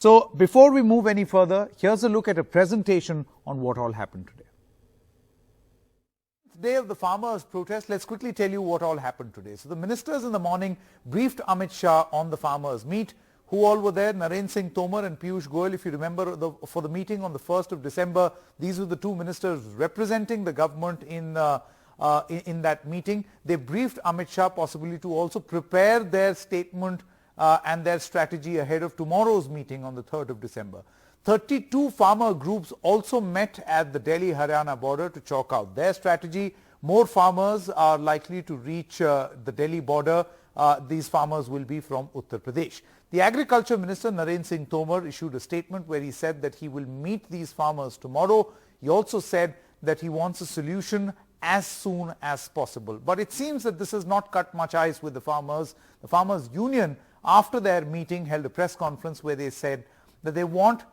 So before we move any further, here's a look at a presentation on what all happened today. Day of the farmers' protest, let's quickly tell you what all happened today. So the ministers in the morning briefed Amit Shah on the farmers' meet. Who all were there? Narendra Singh Tomar and Piyush Goyal. If you remember, for the meeting on the 1st of December, these were the two ministers representing the government in that meeting. They briefed Amit Shah possibly to also prepare their statement and their strategy ahead of tomorrow's meeting on the 3rd of December. 32 farmer groups also met at the Delhi-Haryana border to chalk out their strategy. More farmers are likely to reach the Delhi border. These farmers will be from Uttar Pradesh. The Agriculture Minister Narendra Singh Tomar issued a statement where he said that he will meet these farmers tomorrow. He also said that he wants a solution as soon as possible. But it seems that this has not cut much ice with the farmers. The Farmers Union, after their meeting, held a press conference where they said that they want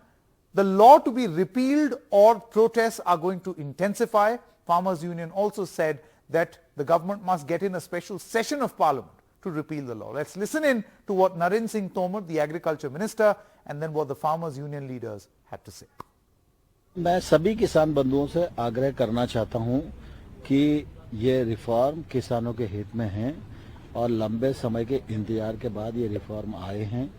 the law to be repealed or protests are going to intensify. Farmers Union also said that the government must get in a special session of parliament to repeal the law. Let's listen in to what Narendra Singh Tomar, the Agriculture Minister, and then what the Farmers Union leaders had to say. मैं सभी किसान बंधुओं से आग्रह करना चाहता हूं कि ये रिफॉर्म किसानों के हित में है और लंबे समय के इंतजार के बाद ये रिफॉर्म आए हैं।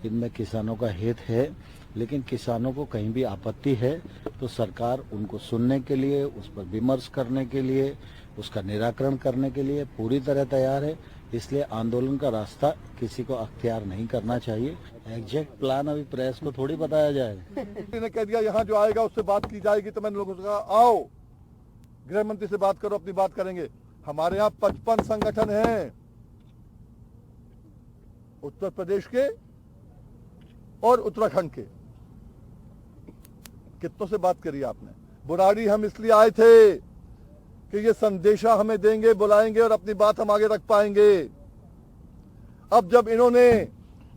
इनमें किसानों का हित है, लेकिन किसानों को कहीं भी आपत्ति है तो सरकार उनको सुनने के लिए, उस पर विमर्श करने के लिए, उसका निराकरण करने के लिए पूरी तरह तैयार है। इसलिए आंदोलन का रास्ता किसी को अख्तियार नहीं करना चाहिए। एग्जैक्ट प्लान अभी प्रेस को थोड़ी बताया जाएगा। ने कह दिया यहाँ जो आएगा उससे बात की जाएगी, तो मैंने लोगों से कहा आओ गृह मंत्री से बात करो, अपनी बात करेंगे। हमारे यहाँ 55 संगठन हैं उत्तर प्रदेश के और उत्तराखंड के। कितनों से बात करी आपने? बुराड़ी हम इसलिए आए थे कि ये संदेशा हमें देंगे, बुलाएंगे और अपनी बात हम आगे रख पाएंगे। अब जब इन्होंने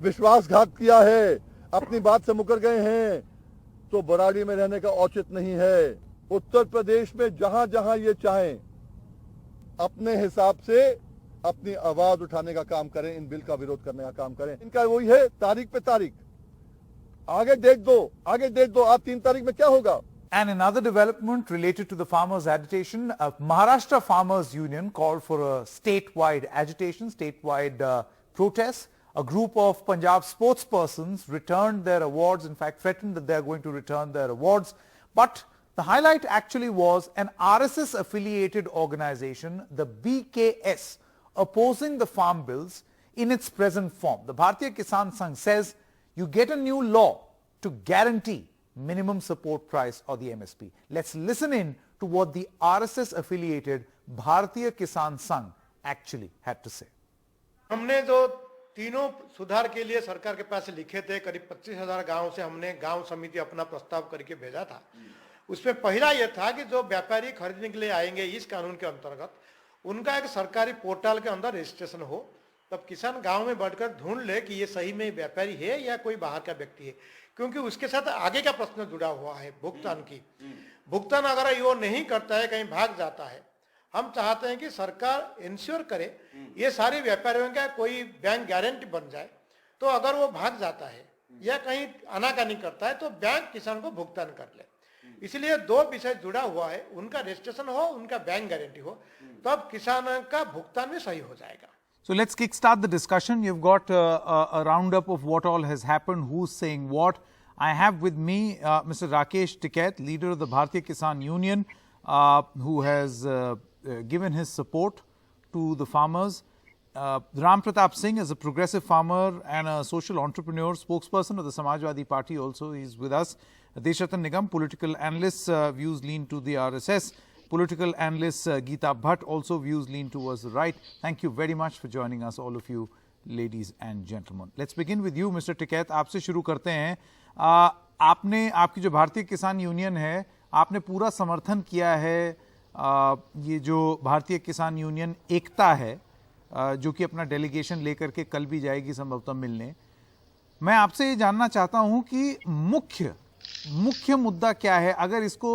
विश्वासघात किया है, अपनी बात से मुकर गए हैं, तो बुराड़ी में रहने का औचित्य नहीं है। उत्तर प्रदेश में जहां जहां ये चाहें अपने हिसाब से अपनी आवाज उठाने का काम करें, इन बिल का विरोध करने का काम करें। इनका वही है, तारीख पे तारीख, आगे डेट दो, आगे डेट दो। आज 3 तारीख में क्या होगा? And another development related to the farmers' agitation, Maharashtra Farmers Union called for a statewide agitation, statewide protests. A group of Punjab sportspersons returned their awards, in fact threatened that they are going to return their awards. But the highlight actually was an RSS affiliated organization, the BKS, opposing the farm bills in its present form. The Bharatiya Kisan Sangh says you get a new law to guarantee minimum support price or the MSP. Let's listen in to what the RSS affiliated Bharatiya Kisan Sangh actually had to say. हमने जो तीनों सुधार के लिए सरकार के पास लिखे थे, करीब 25,000 गांव से हमने गांव समिति अपना प्रस्ताव करके भेजा था। उसमें पहला यह था कि जो व्यापारी खरीदने के लिए आएंगे इस कानून के अंतर्गत, उनका एक सरकारी पोर्टल के अंदर रजिस्ट्रेशन हो, तब किसान गांव में बैठकर ढूंढ ले कि ये सही में व्यापारी है या कोई बाहर का व्यक्ति है, क्योंकि उसके साथ आगे का प्रश्न जुड़ा हुआ है भुगतान की। भुगतान अगर वो नहीं करता है, कहीं भाग जाता है, हम चाहते हैं कि सरकार इंश्योर करे ये सारे व्यापारियों का कोई बैंक गारंटी बन जाए, तो अगर वो भाग जाता है या कहीं आनाकानी करता है तो बैंक किसान को भुगतान कर ले। इसलिए 2 विषय जुड़ा हुआ है, उनका रजिस्ट्रेशन हो, उनका बैंक गारंटी हो, तब किसान का भुगतान भी सही हो जाएगा। So let's kickstart the discussion. You've got a roundup of what all has happened, who's saying what. I have with me Mr. Rakesh Tikait, leader of the Bharatiya Kisan Union, who has given his support to the farmers. Ram Pratap Singh is a progressive farmer and a social entrepreneur, spokesperson of the Samajwadi Party also. He's with us. Deshratan Nigam, political analyst, views lean to the RSS. Political analyst Geeta Bhatt, also views lean towards the right. Thank you very much for joining us, all of you, ladies and gentlemen. Let's begin with you, Mr. Tikait. आपसे शुरू करते हैं। आपने, आपकी जो भारतीय किसान union है, आपने पूरा समर्थन किया है ये जो भारतीय किसान यूनियन एकता है, जो कि अपना डेलीगेशन लेकर के कल भी जाएगी संभवतः मिलने। मैं आपसे ये जानना चाहता हूं कि मुख्य मुद्दा क्या है, अगर इसको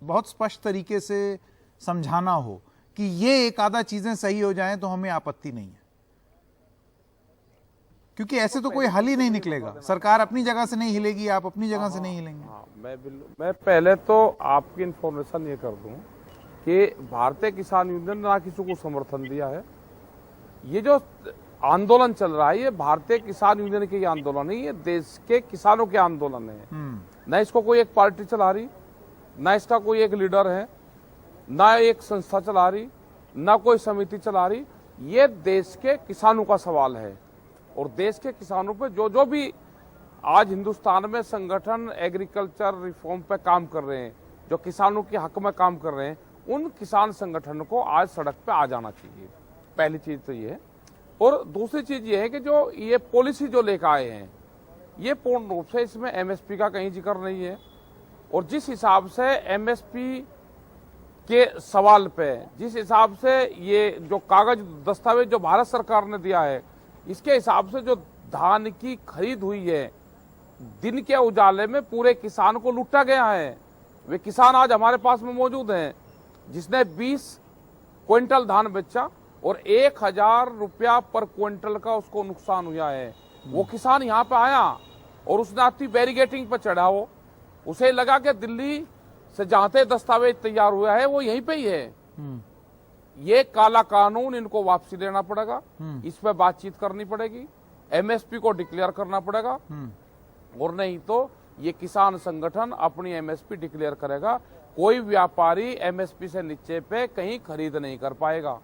बहुत स्पष्ट तरीके से समझाना हो कि ये एक आधा चीजें सही हो जाएं तो हमें आपत्ति नहीं है। क्योंकि ऐसे तो कोई हल ही नहीं निकलेगा। सरकार अपनी जगह से नहीं हिलेगी, आप अपनी जगह से नहीं हिलेंगे। हाँ, मैं पहले तो आपकी इन्फॉर्मेशन ये कर दूं कि भारतीय किसान यूनियन ना किसी को समर्थन दिया है। ये जो आंदोलन चल रहा है ये भारतीय किसान यूनियन के आंदोलन नहीं, ये देश के किसानों के आंदोलन है। न इसको कोई एक पार्टी चला रही, न इसका कोई एक लीडर है, न एक संस्था चला रही, न कोई समिति चला रही। ये देश के किसानों का सवाल है और देश के किसानों पे जो भी आज हिंदुस्तान में संगठन एग्रीकल्चर रिफॉर्म पे काम कर रहे हैं, जो किसानों के हक में काम कर रहे हैं, उन किसान संगठन को आज सड़क पे आ जाना चाहिए। पहली चीज तो ये है। और दूसरी चीज ये है कि जो ये पॉलिसी जो लेकर आए हैं ये पूर्ण रूप से इसमें एमएसपी का कहीं जिक्र नहीं है। और जिस हिसाब से एमएसपी के सवाल पे, जिस हिसाब से ये जो कागज दस्तावेज जो भारत सरकार ने दिया है, इसके हिसाब से जो धान की खरीद हुई है, दिन के उजाले में पूरे किसान को लूटा गया है। वे किसान आज हमारे पास में मौजूद हैं जिसने 20 क्विंटल धान बेचा और 1000 रुपया पर क्विंटल का उसको नुकसान हुआ है। वो किसान यहाँ पे आया और उसने अपनी बैरिगेटिंग पर चढ़ा, वो उसे लगा कि दिल्ली से जहां से दस्तावेज तैयार हुआ है वो यहीं पे ही है। ये काला कानून इनको वापसी लेना पड़ेगा, इस पे बातचीत करनी पड़ेगी, एमएसपी को डिक्लेयर करना पड़ेगा और नहीं तो ये किसान संगठन अपनी एमएसपी डिक्लेयर करेगा। कोई व्यापारी एमएसपी से नीचे पे कहीं खरीद नहीं कर पाएगा,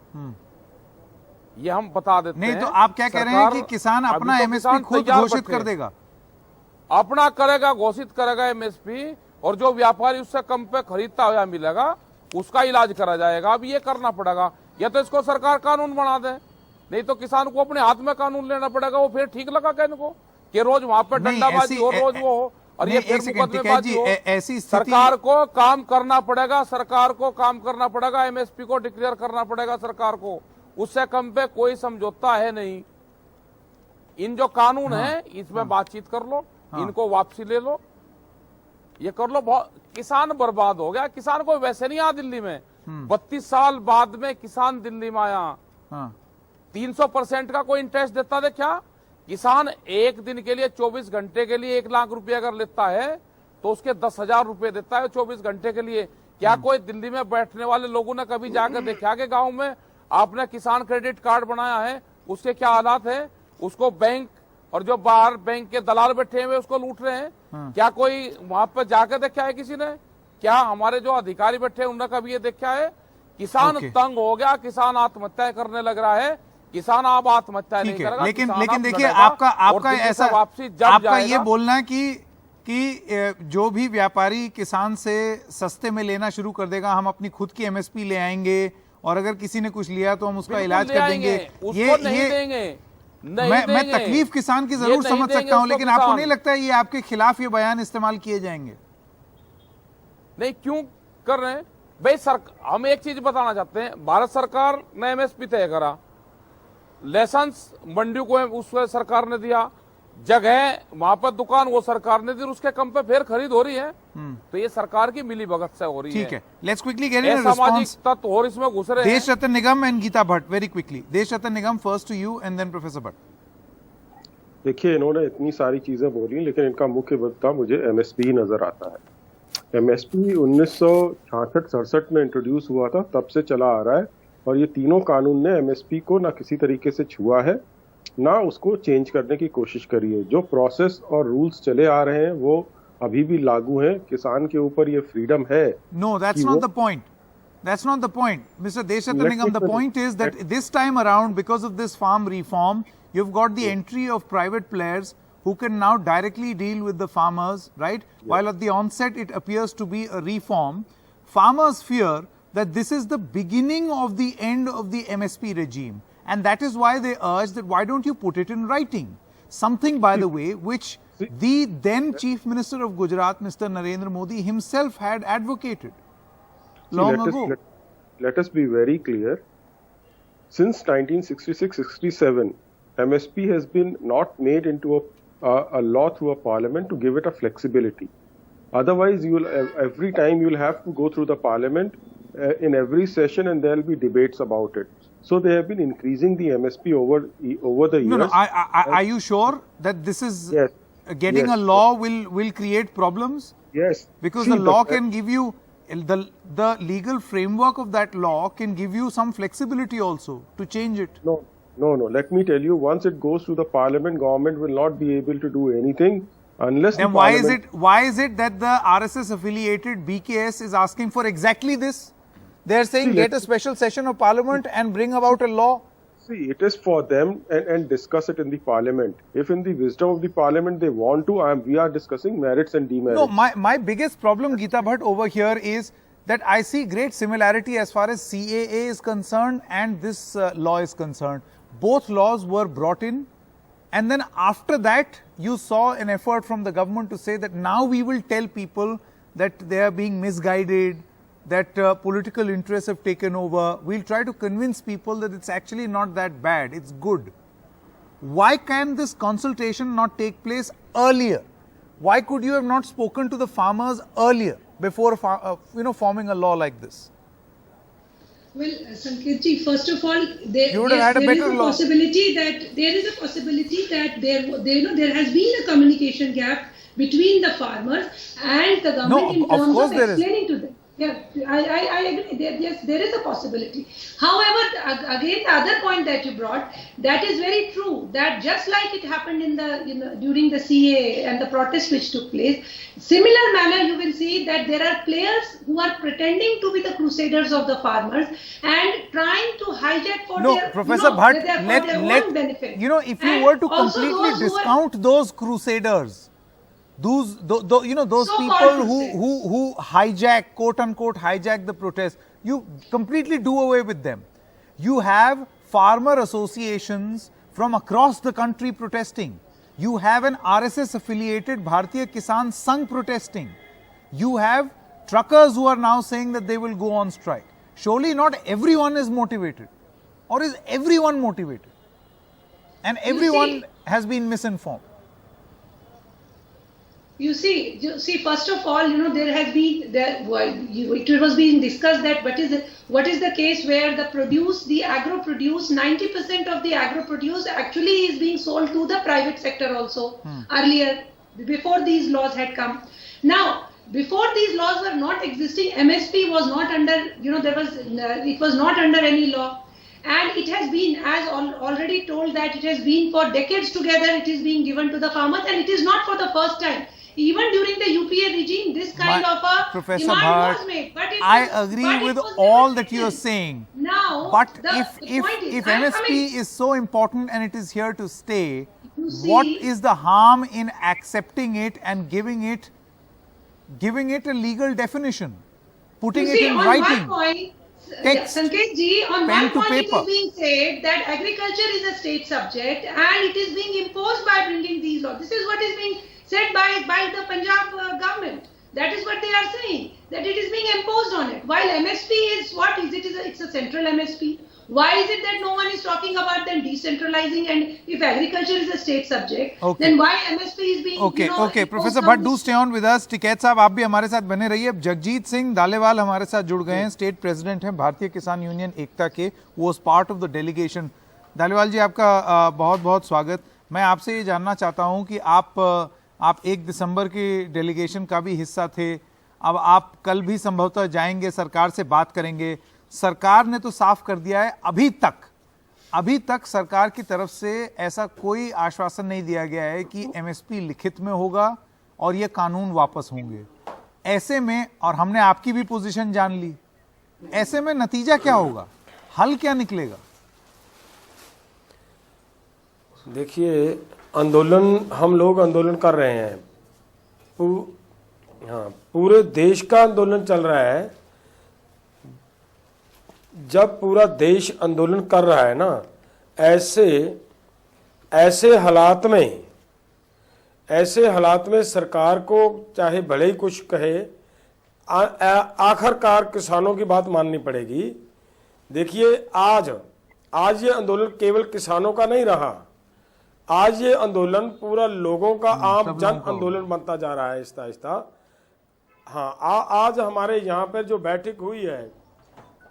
ये हम बता देते हैं। नहीं तो आप क्या कह रहे हैं कि किसान अपना एमएसपी खुद घोषित कर देगा? अपना करेगा, घोषित करेगा एमएसपी, और जो व्यापारी उससे कम पे खरीदता हुआ मिलेगा उसका इलाज करा जाएगा। अब ये करना पड़ेगा, या तो इसको सरकार कानून बना दे, नहीं तो किसान को अपने हाथ में कानून लेना पड़ेगा। वो फिर ठीक लगा कहने को कि रोज वहां पर डंडाबाजी हो, रोज वो हो और ये फिर मुकदमेबाजी हो। ऐसी सरकार को काम करना पड़ेगा, सरकार को काम करना पड़ेगा, एमएसपी को डिक्लेयर करना पड़ेगा सरकार को। उससे कम पे कोई समझौता है नहीं। इन जो कानून है इसमें बातचीत कर लो, इनको वापसी ले लो, ये कर लो। बहुत किसान बर्बाद हो गया। किसान को वैसे नहीं आया दिल्ली में, 32 साल बाद में किसान दिल्ली में आया। 300% का कोई इंटरेस्ट देता है क्या? किसान एक दिन के लिए 24 घंटे के लिए 1 लाख रुपए अगर लेता है तो उसके 10,000 रुपए देता है 24 घंटे के लिए। क्या कोई दिल्ली में बैठने वाले लोगों ने कभी जाकर देखा कि गांव में आपने किसान क्रेडिट कार्ड बनाया है उसके क्या हालात है? उसको बैंक और जो बाहर बैंक के दलाल बैठे हुए उसको लूट रहे हैं। क्या कोई वहां पर जाकर देखा है किसी ने? क्या हमारे जो अधिकारी बैठे हैं उन्होंने कभी ये देखा है? किसान तंग हो गया, किसान आत्महत्या करने लग रहा है। किसान अब आत्महत्या नहीं करेगा। लेकिन देखिए आपका ऐसा वापसी आपका ये बोलना कि जो भी व्यापारी किसान से सस्ते में लेना शुरू कर देगा, हम अपनी खुद की एमएसपी ले आएंगे और अगर किसी ने कुछ लिया तो हम उसका इलाज कर देंगे, ये नहीं देंगे। मैं तकलीफ किसान की जरूर समझ सकता हूं, लेकिन आपको नहीं लगता है ये आपके खिलाफ ये बयान इस्तेमाल किए जाएंगे? नहीं, क्यों कर रहे हैं भाई? हम एक चीज बताना चाहते हैं, भारत सरकार ने एमएसपी तय करा, लाइसेंस मंडियों को उसको सरकार ने दिया, जगह वहां पर दुकान वो सरकार ने दी, उसके कम पे फिर खरीद हो रही है। तो ये सरकार की मिली भगत से हो रही है। ठीक है, let's quickly get in a response. सामाजिक तत्व और इसमें घुस रहे हैं। Desh Ratna Nigam and Geeta Bhatt, very quickly. Desh Ratna Nigam, first to you and then professor Bhatt. देखिए, इन्होंने इतनी सारी चीजें बोली लेकिन इनका मुख्य मुद्दा मुझे एमएसपी ही नजर आता है। एमएसपी 1966-67 में इंट्रोड्यूस हुआ था, तब से चला आ रहा है और ये तीनों कानून ने एमएसपी को ना किसी तरीके से छुआ है ना उसको चेंज करने की कोशिश करी है। जो प्रोसेस और रूल्स चले आ रहे हैं वो अभी भी लागू हैं। किसान के ऊपर ये फ्रीडम है। No, that's not the point. That's not the point, Mr. Deshatha Nigam. The point is that this time around, because of this farm reform, you've got the entry of private players who can now directly deal with the farmers, right? Yeah. While at the onset it appears to be a reform, farmers fear that this is the beginning of the end of the MSP regime. And that is why they urge that why don't you put it in writing? Something, by the way, which the then Chief Minister of Gujarat, Mr. Narendra Modi himself had advocated. Let us be very clear. Since 1966-67, MSP has been not made into a law through a parliament to give it a flexibility. Otherwise, every time you'll have to go through the parliament in every session, and there'll be debates about it. So they have been increasing the MSP over the years. No, are you sure that this is Yes. getting Yes. a law will create problems? Yes. Because See, the law can give you, the legal framework of that law can give you some flexibility also to change it. No. Let me tell you, once it goes to the parliament, government will not be able to do anything unless Then the why parliament... is it that the RSS affiliated BKS is asking for exactly this? They're saying See, get a special session of parliament and bring about a law. See, it is for them and discuss it in the parliament. If in the wisdom of the parliament they want to, we are discussing merits and demerits. No, my biggest problem, Geeta Bhatt, over here is that I see great similarity as far as CAA is concerned and this law is concerned. Both laws were brought in, and then after that you saw an effort from the government to say that now we will tell people that they are being misguided, that political interests have taken over. We'll try to convince people that it's actually not that bad, it's good. Why can this consultation not take place earlier? Why could you have not spoken to the farmers earlier before forming a law like this? Well, Sanketji, first of all, there You would have had a there is better a law. possibility that there has been a communication gap between the farmers and the government in of terms course of there is. explaining to them. Yeah, I agree. Yes, there is a possibility. However, again, the other point that you brought, that is very true. That just like it happened during the CAA and the protest which took place, similar manner you will see that there are players who are pretending to be the crusaders of the farmers and trying to hijack for No, their Professor Bhatt, own benefit. If you And were to also completely those who are- discount those crusaders, those So-called people crusaders. who hijack, quote unquote, hijack the protest, you completely do away with them. You have farmer associations from across the country protesting. You have an RSS affiliated Bharatiya Kisan Sangh protesting. You have truckers who are now saying that they will go on strike. Surely not everyone is motivated. Or is everyone motivated? And everyone has been misinformed. You see, first of all, there has been it was being discussed that what is the case where the agro produce 90% of the agro produce actually is being sold to the private sector also earlier, before these laws had come. Now, before these laws were not existing, MSP was not under, it was not under any law. And it has been, as already told, that it has been for decades together, it is being given to the farmers, and it is not for the first time. Even during the UPA regime, this kind of a Professor demand Bhatt, was made. I agree with all that you are saying. Now, But the point is, if I'm MSP coming- is so important and it is here to stay, You see- what is the harm in accepting it and giving it a legal definition, putting You it see, in on writing? one point, Text, Sanket ji, on pen one to point paper. it is being said that agriculture is a state subject and it is being imposed by bringing these laws. This is what is being said by the Punjab government. That is what they are saying, that it is being imposed on it. While MSP is what is it? It's a central MSP. Why is it that no one is talking about then decentralizing, and if agriculture is a state subject, Okay. then why MSP is being Okay, imposed Professor on Bhatt, do this? stay on with us. Tikait साहब, आप भी हमारे साथ बने रहिए. जगजीत सिंह दालेवाल हमारे साथ जुड़ गए हैं, स्टेट प्रेसिडेंट हैं भारतीय किसान यूनियन एकता के, was part of the delegation. Dallewal ji, आपका बहुत बहुत स्वागत. मैं आपसे ये जानना चाहता हूँ कि आप 1 दिसंबर की डेलीगेशन का भी हिस्सा थे. अब आप कल भी संभवतः जाएंगे, सरकार से बात करेंगे. सरकार ने तो साफ कर दिया है, अभी तक सरकार की तरफ से ऐसा कोई आश्वासन नहीं दिया गया है कि एमएसपी लिखित में होगा और ये कानून वापस होंगे. ऐसे में, और हमने आपकी भी पोजीशन जान ली, ऐसे में नतीजा क्या होगा, हल क्या निकलेगा? देखिए, हम लोग आंदोलन कर रहे हैं. पूरे देश का आंदोलन चल रहा है. जब पूरा देश आंदोलन कर रहा है ना, ऐसे हालात में सरकार को चाहे भले ही कुछ कहे, आखिरकार किसानों की बात माननी पड़ेगी. देखिए, आज ये आंदोलन केवल किसानों का नहीं रहा. आज ये आंदोलन पूरा लोगों का आम जन आंदोलन बनता जा रहा है आहिस्ता आहिस्ता. हाँ, आज हमारे यहाँ पर जो बैठक हुई है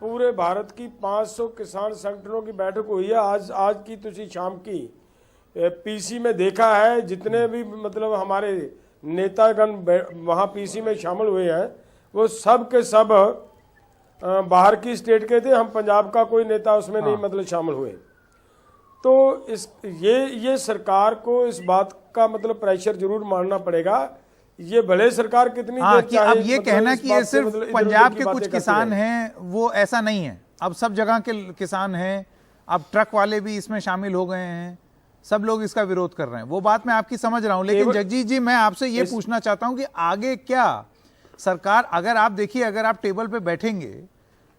पूरे भारत की 500 किसान संगठनों की बैठक हुई है। आज की तुसी शाम की पीसी में देखा है, जितने भी मतलब हमारे नेतागण वहाँ पीसी में शामिल हुए हैं वो सब के सब बाहर की स्टेट के थे। हम पंजाब का कोई नेता उसमें नहीं मतलब शामिल हुए। तो ये सरकार को इस बात का मतलब प्रेशर जरूर मानना पड़ेगा। ये भले सरकार कितनी देर कि चाहे अब ये मतलब कहना इस कि बात ये से सिर्फ मतलब इधर-उधर पंजाब की के बातें कुछ करते किसान रहे। हैं, वो ऐसा नहीं है। अब सब जगह के किसान हैं, अब ट्रक वाले भी इसमें शामिल हो गए हैं, सब लोग इसका विरोध कर रहे हैं। वो बात मैं आपकी समझ रहा हूं, लेकिन जगजीत जी मैं आपसे ये पूछना चाहता हूं कि आगे क्या सरकार, अगर आप देखिए, अगर आप टेबल पे बैठेंगे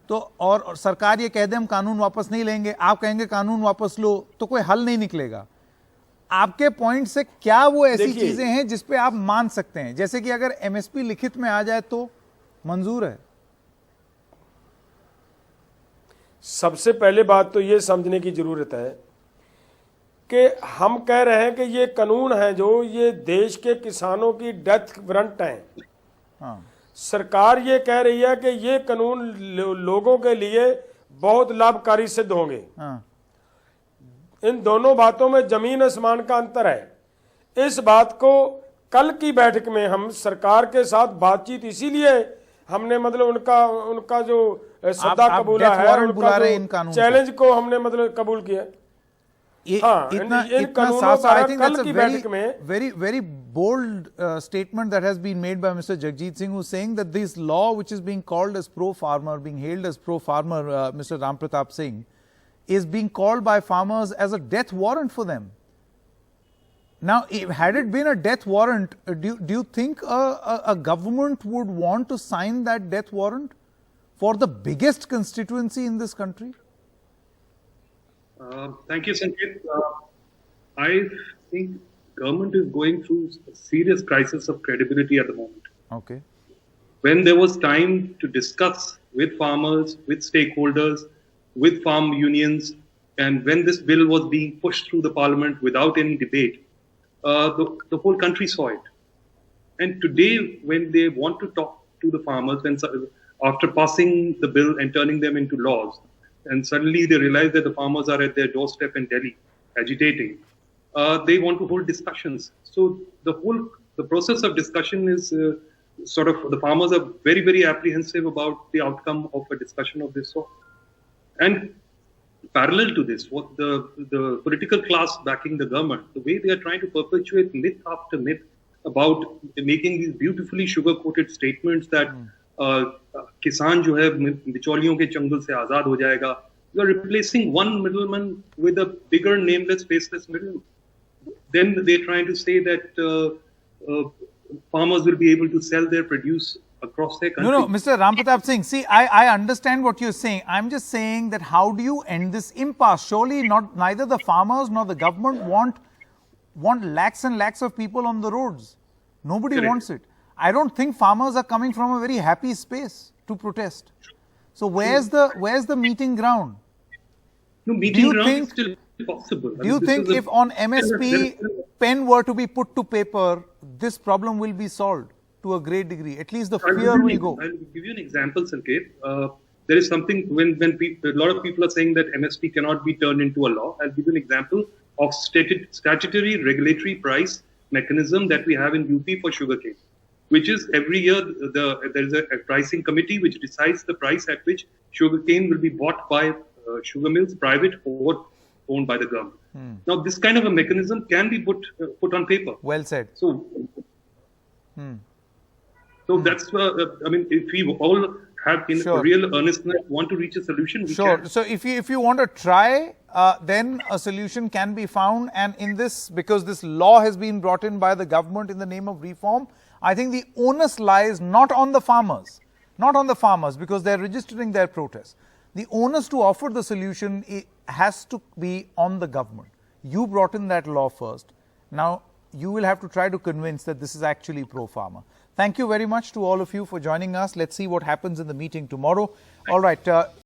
तो और सरकार ये कह दे हम कानून वापस नहीं लेंगे, आप कहेंगे कानून वापस लो, तो कोई हल नहीं निकलेगा। आपके पॉइंट से क्या वो ऐसी चीजें हैं जिस पे आप मान सकते हैं, जैसे कि अगर एमएसपी लिखित में आ जाए तो मंजूर है? सबसे पहले बात तो ये समझने की जरूरत है कि हम कह रहे हैं कि ये कानून है जो ये देश के किसानों की डेथ वारंट है। हाँ। सरकार ये कह रही है कि ये कानून लोगों के लिए बहुत लाभकारी सिद्ध होंगे। हाँ। इन दोनों बातों में जमीन आसमान का अंतर है। इस बात को कल की बैठक में हम सरकार के साथ बातचीत, इसीलिए हमने मतलब उनका जो सद्दा कबूला है, उनका जो चैलेंज को हमने मतलब कबूल किया। इतना साफ, I think that's a very bold statement that has been made by Mr. Jagjit Singh, who's saying that this law, which is being called as pro-farmer, being hailed as pro-farmer, Mr. Ram Pratap Singh, is being called by farmers as a death warrant for them. Now, had it been a death warrant, do you think a government would want to sign that death warrant for the biggest constituency in this country? Thank you, Sanket. I think government is going through a serious crisis of credibility at the moment. Okay. When there was time to discuss with farmers, with stakeholders, with farm unions, and when this bill was being pushed through the parliament without any debate, the whole country saw it. And today, when they want to talk to the farmers, after passing the bill and turning them into laws, and suddenly they realize that the farmers are at their doorstep in Delhi, agitating, they want to hold discussions. So the process of discussion is the farmers are very, very apprehensive about the outcome of a discussion of this sort. And parallel to this, what the political class backing the government, the way they are trying to perpetuate myth after myth about making these beautifully sugar-coated statements that किसान जो है बिचौलियों के चंगुल से आजाद हो जाएगा. You are replacing one middleman with a bigger, nameless, faceless middleman. Then they're trying to say that farmers will be able to sell their produce across their country. No, Mr. Ram Pratap Singh, see, I understand what you're saying. I'm just saying that how do you end this impasse? Surely neither the farmers nor the government want lakhs and lakhs of people on the roads. Nobody Correct. wants it. I don't think farmers are coming from a very happy space to protest. So where's the meeting ground? No, meeting ground is still possible. Do you think if on MSP pen were to be put to paper, this problem will be solved to a great degree? At least the fear will go. I'll give you an example, Sanket. There is something when a lot of people are saying that MSP cannot be turned into a law. I'll give you an example of statutory regulatory price mechanism that we have in UP for sugarcane, which is every year there is a pricing committee which decides the price at which sugarcane will be bought by sugar mills, private or owned by the government. Now, this kind of a mechanism can be put on paper. Well said. So that's I mean, if we all have in real earnestness want to reach a solution, we can. So if you want to try, then a solution can be found. And in this, because this law has been brought in by the government in the name of reform, I think the onus lies not on the farmers, because they're registering their protest. The onus to offer the solution has to be on the government. You brought in that law first. Now you will have to try to convince that this is actually pro-farmer. Thank you very much to all of you for joining us. Let's see what happens in the meeting tomorrow. All right.